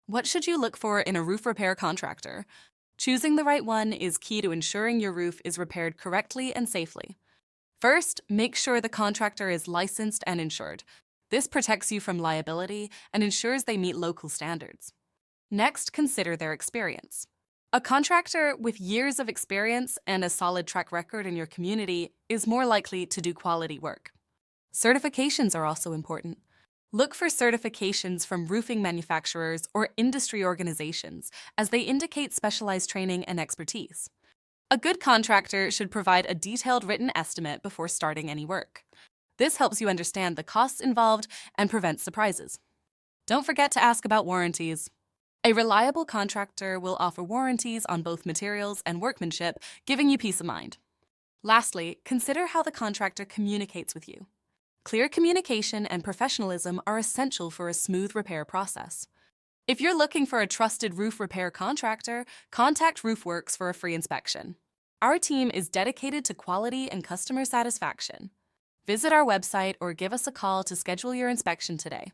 What should you look for in a roof repair contractor? Choosing the right one is key to ensuring your roof is repaired correctly and safely. First, make sure the contractor is licensed and insured. This protects you from liability and ensures they meet local standards. Next, consider their experience. A contractor with years of experience and a solid track record in your community is more likely to do quality work. Certifications are also important. Look for certifications from roofing manufacturers or industry organizations, as they indicate specialized training and expertise. A good contractor should provide a detailed written estimate before starting any work. This helps you understand the costs involved and prevents surprises. Don't forget to ask about warranties. A reliable contractor will offer warranties on both materials and workmanship, giving you peace of mind. Lastly, consider how the contractor communicates with you. Clear communication and professionalism are essential for a smooth repair process. If you're looking for a trusted roof repair contractor, contact RoofWorks for a free inspection. Our team is dedicated to quality and customer satisfaction. Visit our website or give us a call to schedule your inspection today.